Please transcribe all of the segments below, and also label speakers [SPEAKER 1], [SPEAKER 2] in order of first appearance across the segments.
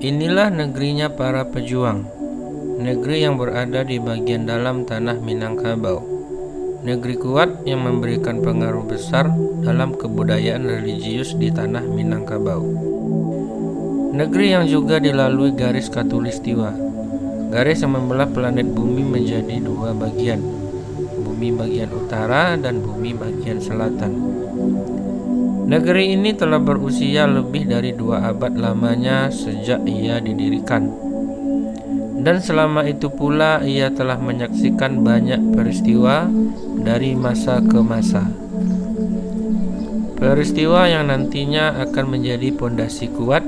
[SPEAKER 1] Inilah negerinya para pejuang, negeri yang berada di bagian dalam tanah Minangkabau. Negeri kuat yang memberikan pengaruh besar dalam kebudayaan religius di tanah Minangkabau. Negeri yang juga dilalui garis khatulistiwa, garis yang membelah planet bumi menjadi dua bagian, bumi bagian utara dan bumi bagian selatan. Negeri ini telah berusia lebih dari 2 abad lamanya sejak ia didirikan. Dan selama itu pula ia telah menyaksikan banyak peristiwa dari masa ke masa. Peristiwa yang nantinya akan menjadi pondasi kuat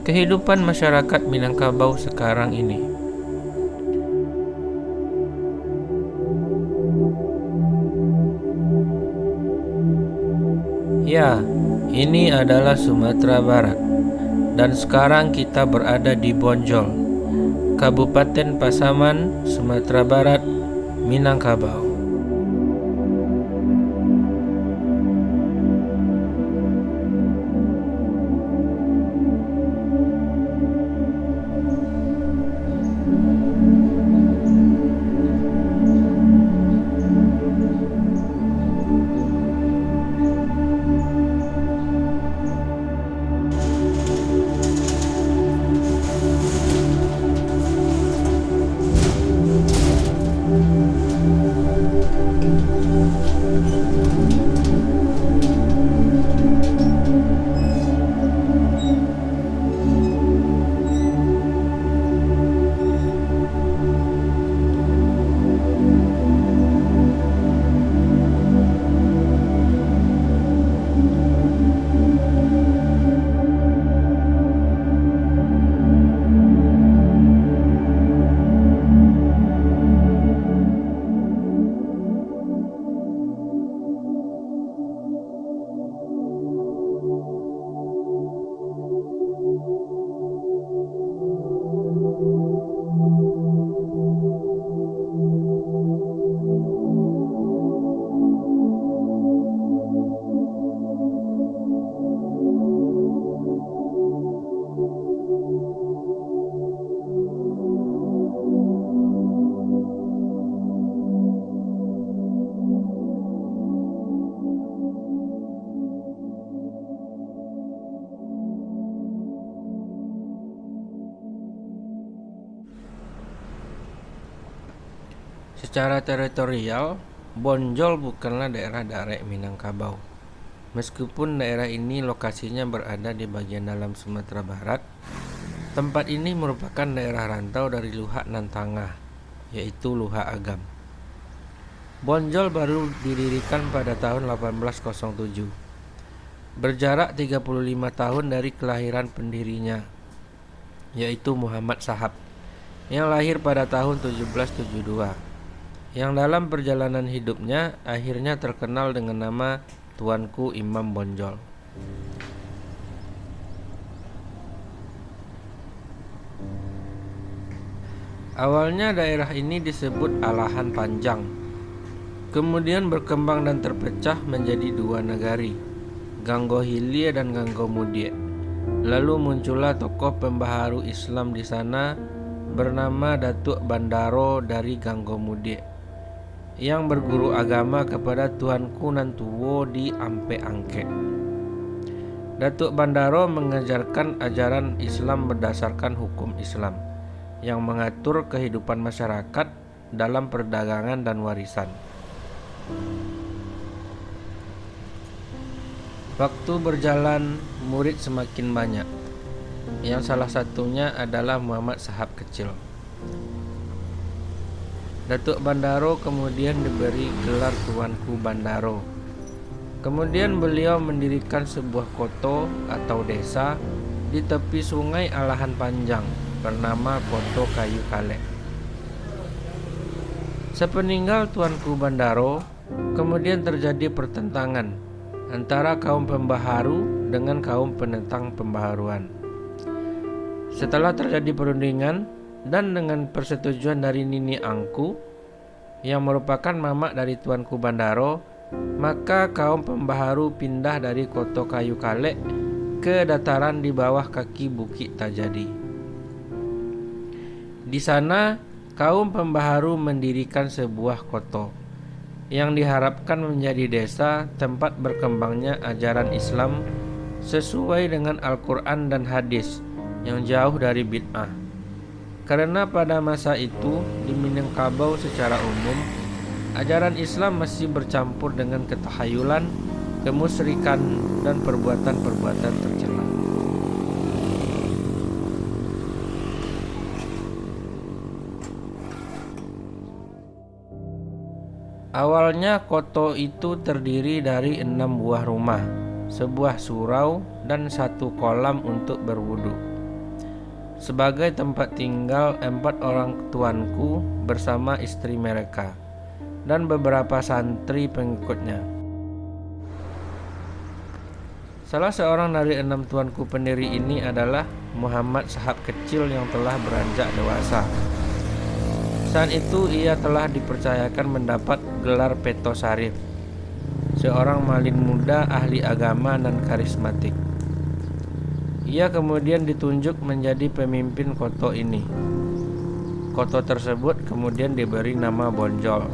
[SPEAKER 1] kehidupan masyarakat Minangkabau sekarang ini. Ya, ini adalah Sumatera Barat. Dan sekarang kita berada di Bonjol, Kabupaten Pasaman, Sumatera Barat, Minangkabau. Secara teritorial, Bonjol bukanlah daerah Darek Minangkabau. Meskipun daerah ini lokasinya berada di bagian dalam Sumatera Barat, tempat ini merupakan daerah rantau dari Luhak nan Tangah, yaitu Luhak Agam. Bonjol baru didirikan pada tahun 1807. Berjarak 35 tahun dari kelahiran pendirinya, yaitu Muhammad Sahab, yang lahir pada tahun 1772. Yang dalam perjalanan hidupnya akhirnya terkenal dengan nama Tuanku Imam Bonjol. Awalnya daerah ini disebut Alahan Panjang, kemudian berkembang dan terpecah menjadi dua nagari, Ganggo Hilir dan Ganggo Mudiek. Lalu muncullah tokoh pembaharu Islam di sana bernama Datuk Bandaro dari Ganggo Mudiek, yang berguru agama kepada Tuanku nan Tuwo di Ampe Angke. Datuk Bandaro mengajarkan ajaran Islam berdasarkan hukum Islam yang mengatur kehidupan masyarakat dalam perdagangan dan warisan. Waktu berjalan, murid semakin banyak, yang salah satunya adalah Muhammad Sahab kecil. Datuk Bandaro kemudian diberi gelar Tuanku Bandaro. Kemudian beliau mendirikan sebuah koto atau desa di tepi sungai Alahan Panjang bernama Koto Kayu Kalek. Sepeninggal Tuanku Bandaro, kemudian terjadi pertentangan antara kaum pembaharu dengan kaum penentang pembaharuan. Setelah terjadi perundingan dan dengan persetujuan dari Nini Angku yang merupakan mamak dari Tuanku Bandaro, maka kaum pembaharu pindah dari Koto Kayu Kalek ke dataran di bawah kaki Bukit Tajadi. Di sana, kaum pembaharu mendirikan sebuah koto yang diharapkan menjadi desa tempat berkembangnya ajaran Islam sesuai dengan Al-Quran dan hadis yang jauh dari bid'ah. Karena pada masa itu di Minangkabau secara umum ajaran Islam masih bercampur dengan ketahayulan, kemusyrikan, dan perbuatan-perbuatan tercela. Awalnya koto itu terdiri dari 6 buah rumah, sebuah surau, dan 1 kolam untuk berwudu. Sebagai tempat tinggal 4 orang tuanku bersama istri mereka dan beberapa santri pengikutnya. Salah seorang dari 6 tuanku pendiri ini adalah Muhammad Sahab kecil yang telah beranjak dewasa. Saat itu ia telah dipercayakan mendapat gelar Peto Sarif, seorang malin muda ahli agama dan karismatik. Ia kemudian ditunjuk menjadi pemimpin koto ini. Koto tersebut kemudian diberi nama Bonjol.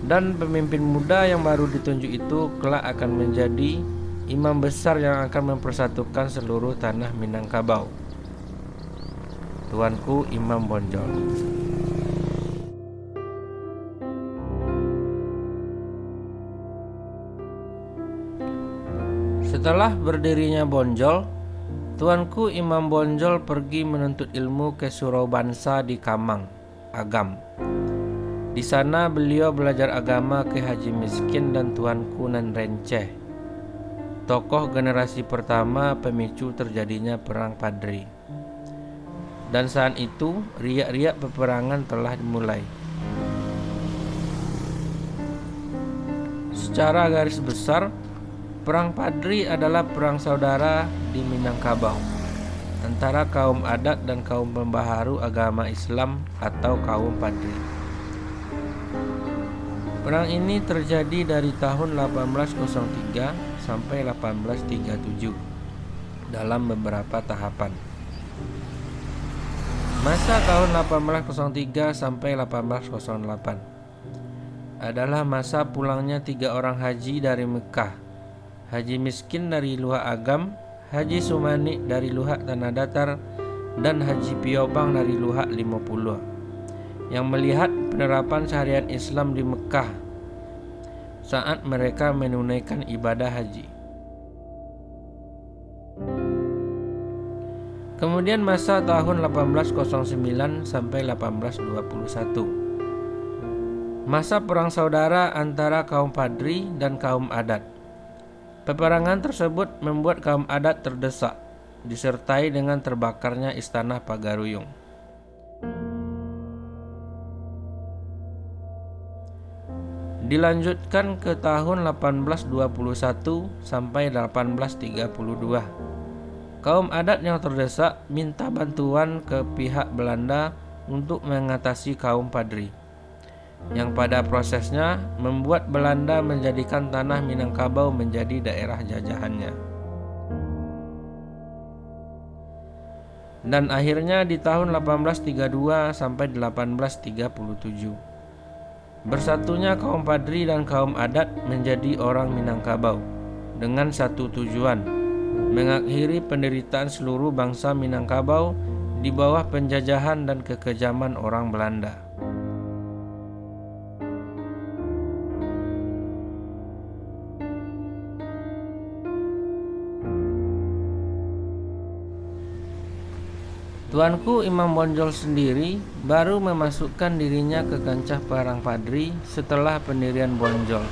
[SPEAKER 1] Dan pemimpin muda yang baru ditunjuk itu kelak akan menjadi imam besar yang akan mempersatukan seluruh tanah Minangkabau. Tuanku Imam Bonjol. Setelah berdirinya Bonjol, tuanku Imam Bonjol pergi menuntut ilmu ke Surau Bansa di Kamang, Agam. Di sana beliau belajar agama ke Haji Miskin dan tuanku Nan Renceh, tokoh generasi pertama pemicu terjadinya Perang Padri. Dan saat itu riak-riak peperangan telah dimulai. Secara garis besar, Perang Padri adalah perang saudara di Minangkabau antara kaum adat dan kaum pembaharu agama Islam atau kaum Padri. Perang ini terjadi dari tahun 1803 sampai 1837 dalam beberapa tahapan. Masa tahun 1803 sampai 1808 adalah masa pulangnya 3 orang haji dari Mekah. Haji Miskin dari Luhak Agam, Haji Sumani dari Luhak Tanah Datar, dan Haji Piobang dari Luhak 50 yang melihat penerapan syariat Islam di Mekah saat mereka menunaikan ibadah haji. Kemudian masa tahun 1809 sampai 1821. Masa perang saudara antara kaum Padri dan kaum adat. Peperangan tersebut membuat kaum adat terdesak, disertai dengan terbakarnya istana Pagaruyung. Dilanjutkan ke tahun 1821 sampai 1832. Kaum adat yang terdesak minta bantuan ke pihak Belanda untuk mengatasi kaum Padri, yang pada prosesnya membuat Belanda menjadikan tanah Minangkabau menjadi daerah jajahannya. Dan akhirnya di tahun 1832 sampai 1837, bersatunya kaum Padri dan kaum adat menjadi orang Minangkabau dengan satu tujuan: mengakhiri penderitaan seluruh bangsa Minangkabau di bawah penjajahan dan kekejaman orang Belanda. Tuanku Imam Bonjol sendiri baru memasukkan dirinya ke kancah perang Padri setelah pendirian Bonjol,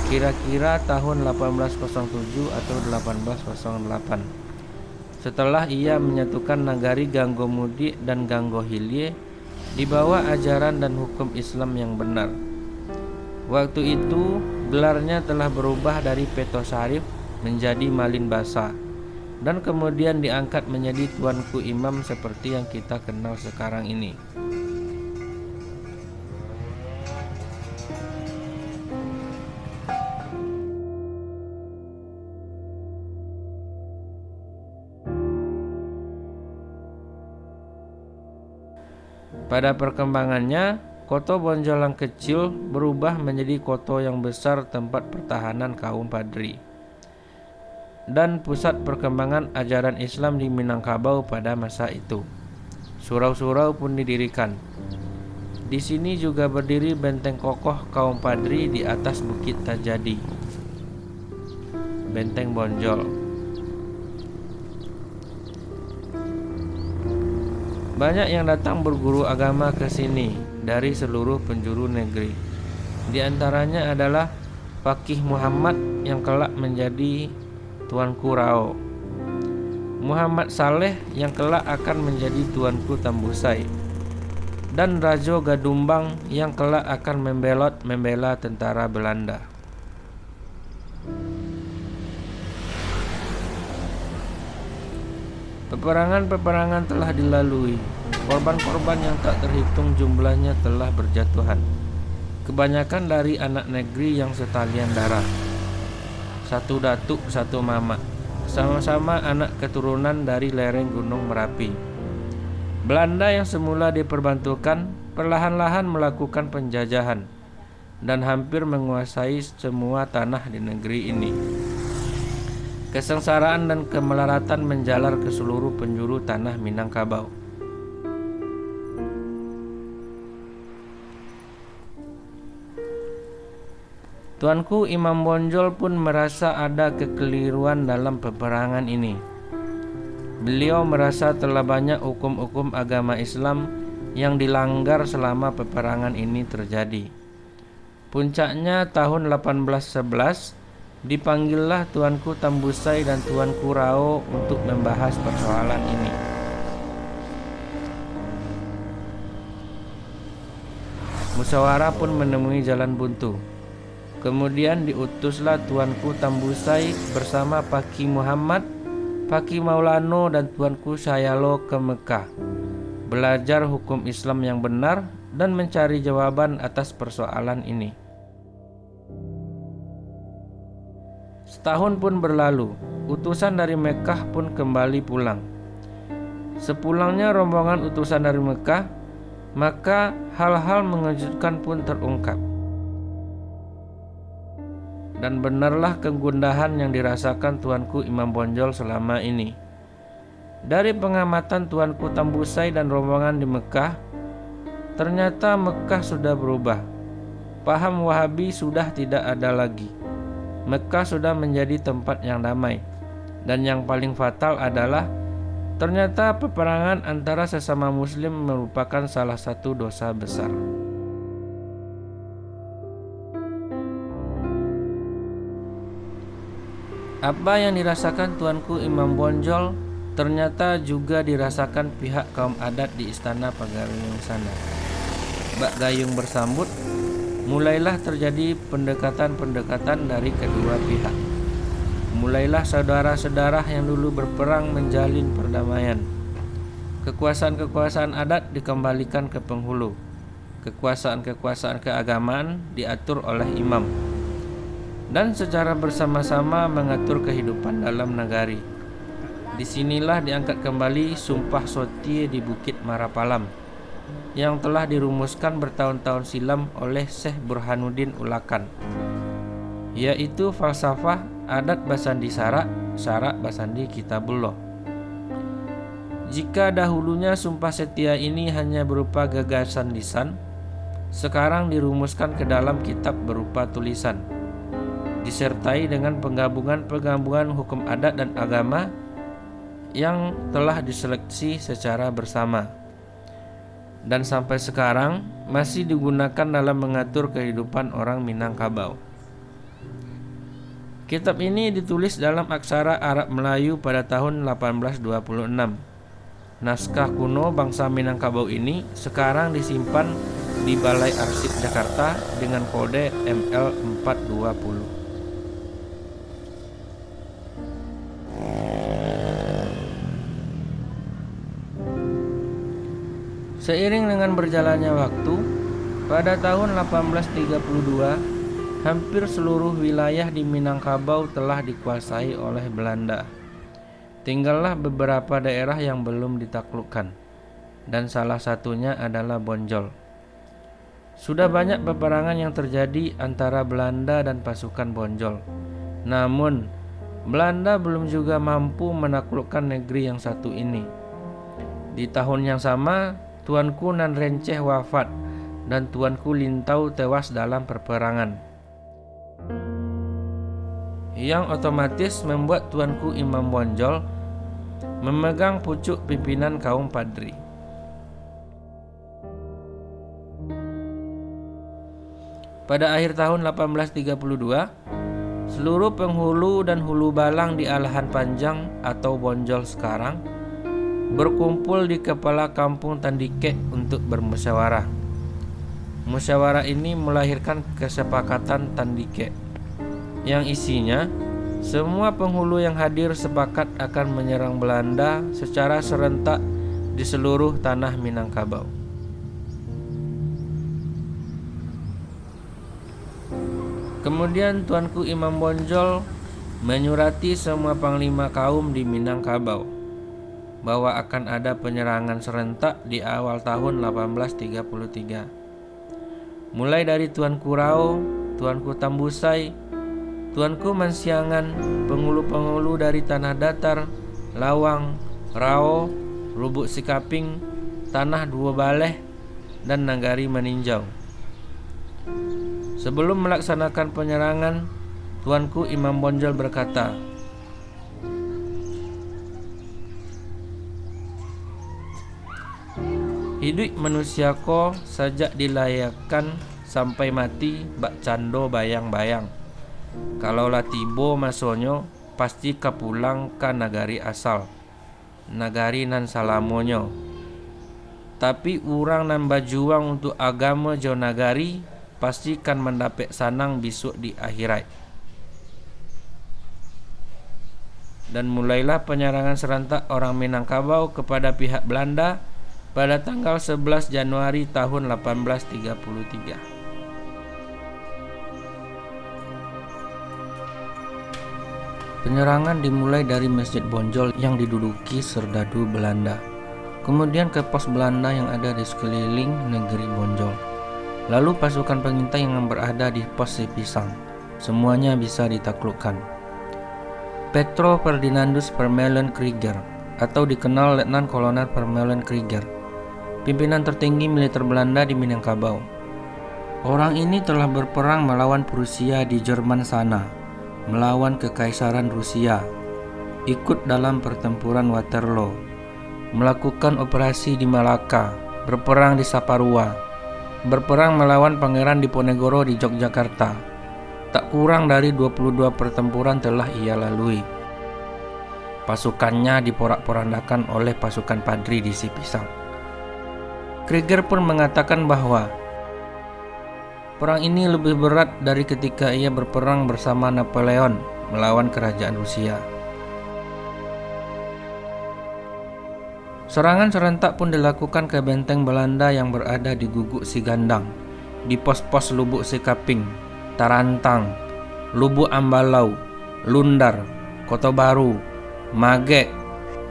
[SPEAKER 1] kira-kira tahun 1807 atau 1808. Setelah ia menyatukan nagari Ganggomudi dan Ganggohilie di bawah ajaran dan hukum Islam yang benar. Waktu itu gelarnya telah berubah dari Peto Sarif menjadi Malin Basa, dan kemudian diangkat menjadi tuanku imam seperti yang kita kenal sekarang ini. Pada perkembangannya, Koto Bonjol yang kecil berubah menjadi kota yang besar tempat pertahanan kaum Padri dan pusat perkembangan ajaran Islam di Minangkabau pada masa itu. Surau-surau pun didirikan. Di sini juga berdiri benteng kokoh kaum Padri di atas Bukit Tajadi, Benteng Bonjol. Banyak yang datang berguru agama ke sini dari seluruh penjuru negeri. Di antaranya adalah Fakih Muhammad yang kelak menjadi Tuanku Rao, Muhammad Saleh yang kelak akan menjadi Tuanku Tambusai, dan Rajo Gadumbang yang kelak akan membela tentara Belanda. Peperangan-peperangan telah dilalui. Korban-korban yang tak terhitung jumlahnya telah berjatuhan. Kebanyakan dari anak negeri yang setalian darah. Satu datuk, satu mamak. Sama-sama anak keturunan dari lereng Gunung Merapi. Belanda yang semula diperbantukan perlahan-lahan melakukan penjajahan dan hampir menguasai semua tanah di negeri ini. Kesengsaraan dan kemelaratan menjalar ke seluruh penjuru tanah Minangkabau. Tuanku Imam Bonjol pun merasa ada kekeliruan dalam peperangan ini. Beliau merasa telah banyak hukum-hukum agama Islam yang dilanggar selama peperangan ini terjadi. Puncaknya tahun 1811, dipanggillah Tuanku Tambusai dan Tuanku Rao untuk membahas persoalan ini. Musyawarah pun menemui jalan buntu. Kemudian diutuslah Tuanku Tambusai bersama Paki Muhammad, Paki Maulano dan Tuanku Sayalo ke Mekah, belajar hukum Islam yang benar dan mencari jawaban atas persoalan ini. Setahun pun berlalu, utusan dari Mekah pun kembali pulang. Sepulangnya rombongan utusan dari Mekah, maka hal-hal mengejutkan pun terungkap. Dan benarlah kegundahan yang dirasakan Tuanku Imam Bonjol selama ini. Dari pengamatan Tuanku Tambusai dan rombongan di Mekah, ternyata Mekah sudah berubah. Paham Wahabi sudah tidak ada lagi. Mekah sudah menjadi tempat yang damai. Dan yang paling fatal adalah ternyata peperangan antara sesama muslim merupakan salah satu dosa besar. Apa yang dirasakan Tuanku Imam Bonjol ternyata juga dirasakan pihak kaum adat di Istana Pagariung sana. Bak Gayung bersambut, mulailah terjadi pendekatan-pendekatan dari kedua pihak. Mulailah saudara-saudara yang dulu berperang menjalin perdamaian. Kekuasaan-kekuasaan adat dikembalikan ke penghulu. Kekuasaan-kekuasaan keagamaan diatur oleh imam. Dan secara bersama-sama mengatur kehidupan dalam nagari. Disinilah diangkat kembali Sumpah Sotie di Bukit Marapalam yang telah dirumuskan bertahun-tahun silam oleh Syekh Burhanuddin Ulakan, yaitu falsafah adat Basandi Sarak, Sarak Basandi Kitabullah. Jika dahulunya Sumpah Setia ini hanya berupa gagasan lisan, sekarang dirumuskan ke dalam kitab berupa tulisan, disertai dengan penggabungan hukum adat dan agama yang telah diseleksi secara bersama dan sampai sekarang masih digunakan dalam mengatur kehidupan orang Minangkabau. Kitab ini ditulis dalam aksara Arab Melayu pada tahun 1826. Naskah kuno bangsa Minangkabau ini sekarang disimpan di Balai Arsip Jakarta dengan kode ML420. Seiring dengan berjalannya waktu, pada tahun 1832, hampir seluruh wilayah di Minangkabau telah dikuasai oleh Belanda. Tinggallah beberapa daerah yang belum ditaklukkan. dan salah satunya adalah Bonjol. Sudah banyak peperangan yang terjadi antara Belanda dan pasukan Bonjol. Namun, Belanda belum juga mampu menaklukkan negeri yang satu ini. Di tahun yang sama, Tuanku Nan Renceh wafat dan Tuanku Lintau tewas dalam peperangan, yang otomatis membuat Tuanku Imam Bonjol memegang pucuk pimpinan kaum Padri. Pada akhir tahun 1832, seluruh penghulu dan hulu balang di Alahan Panjang atau Bonjol sekarang berkumpul di kepala kampung Tandike untuk bermusyawarah. Musyawarah ini melahirkan kesepakatan Tandike, yang isinya semua penghulu yang hadir sepakat akan menyerang Belanda secara serentak di seluruh tanah Minangkabau. Kemudian Tuanku Imam Bonjol menyurati semua panglima kaum di Minangkabau bahwa akan ada penyerangan serentak di awal tahun 1833. Mulai dari Tuanku Rao, Tuanku Tambusai, Tuanku Mansiangan, penghulu-penghulu dari Tanah Datar, Lawang, Rao, Lubuk Sikaping, Tanah Dua Baleh, dan Nagari Meninjau. Sebelum melaksanakan penyerangan, Tuanku Imam Bonjol berkata, "Hidup manusia ko sajak dilayakkan sampai mati bak cando bayang-bayang. Kalaulah tibo masonyo pasti kapulang ka nagari asal, nagari nan salamonyo. Tapi urang nan bajuang untuk agama jo nagari pasti kan mendapat sanang besok di akhirat." Dan mulailah penyerangan serentak orang Minangkabau kepada pihak Belanda pada tanggal 11 Januari tahun 1833. Penyerangan dimulai dari Masjid Bonjol yang diduduki serdadu Belanda, kemudian ke pos Belanda yang ada di sekeliling negeri Bonjol, lalu pasukan pengintai yang berada di pos Sipisang. Semuanya bisa ditaklukkan. Petro Ferdinandus Vermeulen Krieger, atau dikenal Letnan Kolonel Vermeulen Krieger, pimpinan tertinggi militer Belanda di Minangkabau. Orang ini telah berperang melawan Prusia di Jerman sana, melawan Kekaisaran Rusia, ikut dalam pertempuran Waterloo, melakukan operasi di Malaka, berperang di Saparua, berperang melawan Pangeran Diponegoro di Yogyakarta. Tak kurang dari 22 pertempuran telah ia lalui. Pasukannya diporak-porandakan oleh pasukan Padri di Sipisang. Krieger pun mengatakan bahwa perang ini lebih berat dari ketika ia berperang bersama Napoleon melawan kerajaan Rusia. Serangan serentak pun dilakukan ke benteng Belanda yang berada di Guguk Sigandang, di pos-pos Lubuk Sikaping, Tarantang, Lubuk Ambalau, Lundar, Kota Baru, Magek,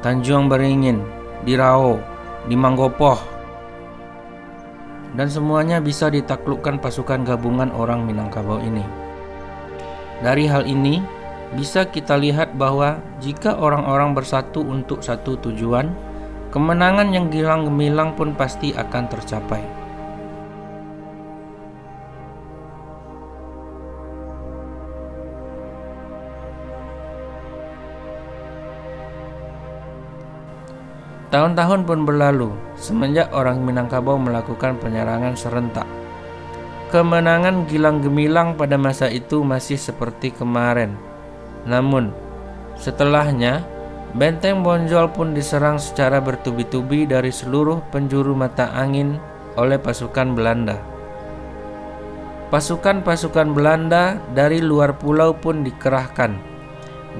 [SPEAKER 1] Tanjung Beringin, di Rao, di Manggopoh, dan semuanya bisa ditaklukkan pasukan gabungan orang Minangkabau ini. Dari hal ini bisa kita lihat bahwa jika orang-orang bersatu untuk satu tujuan, kemenangan yang gilang gemilang pun pasti akan tercapai. Tahun-tahun pun berlalu semenjak orang Minangkabau melakukan penyerangan serentak. Kemenangan gilang gemilang pada masa itu masih seperti kemarin. Namun, setelahnya benteng Bonjol pun diserang secara bertubi-tubi dari seluruh penjuru mata angin oleh pasukan Belanda. Pasukan-pasukan Belanda dari luar pulau pun dikerahkan,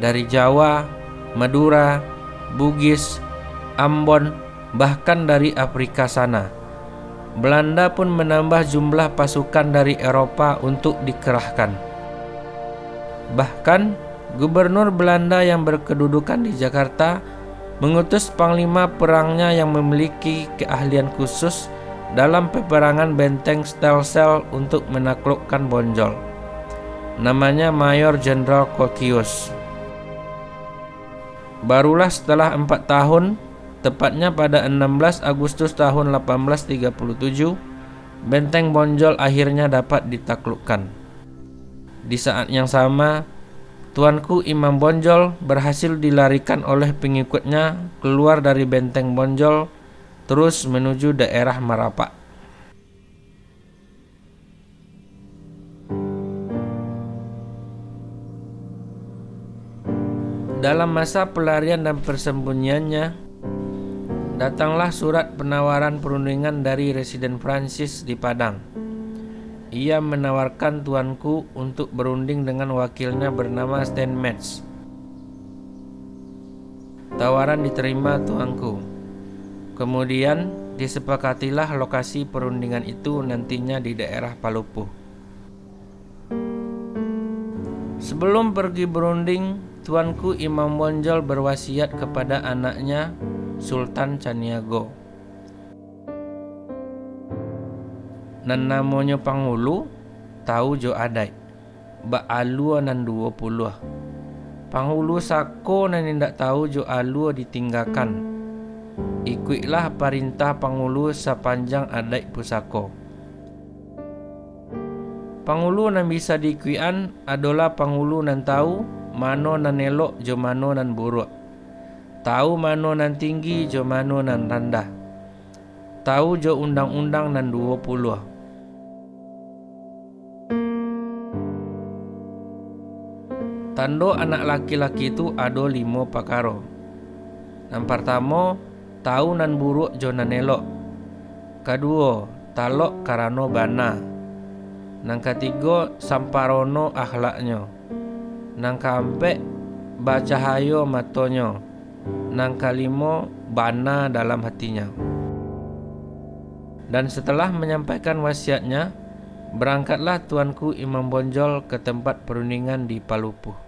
[SPEAKER 1] dari Jawa, Madura, Bugis, Ambon, bahkan dari Afrika sana. Belanda pun menambah jumlah pasukan dari Eropa untuk dikerahkan. Bahkan Gubernur Belanda yang berkedudukan di Jakarta mengutus panglima perangnya yang memiliki keahlian khusus dalam peperangan benteng Stelsel untuk menaklukkan Bonjol. Namanya Mayor Jenderal Kokius. Barulah setelah 4 tahun, tepatnya pada 16 Agustus tahun 1837, benteng Bonjol akhirnya dapat ditaklukkan. Di saat yang sama, Tuanku Imam Bonjol berhasil dilarikan oleh pengikutnya keluar dari benteng Bonjol terus menuju daerah Marapak. Dalam masa pelarian dan persembunyiannya, datanglah surat penawaran perundingan dari Residen Prancis di Padang. Ia menawarkan tuanku untuk berunding dengan wakilnya bernama Steinmetz. Tawaran diterima tuanku. Kemudian disepakatilah lokasi perundingan itu nantinya di daerah Palupuh. Sebelum pergi berunding, tuanku Imam Bonjol berwasiat kepada anaknya Sultan Caniago. Nan namanya Panghulu tahu jo adai ba alua nan 20. Panghulu sako nan indak tahu jo alua ditinggalkan. Ikutlah perintah Panghulu sepanjang adai pusako. Panghulu nan bisa dikuian adalah Panghulu nan tahu mano nan elok jo mano nan buruk. Tahu mano nan tinggi jo mano nan rendah. Tahu jo undang-undang nan 20. Tando anak laki-laki itu ada 5 pakaro. Yang pertama, tahu nan buruk jo nan elok. Kedua, talok karano bana. Yang ketiga, samparono akhlaknya. Yang keempat, bacahayo matonya. Yang kelima, bana dalam hatinya. Dan setelah menyampaikan wasiatnya, berangkatlah tuanku Imam Bonjol ke tempat perundingan di Palupuh.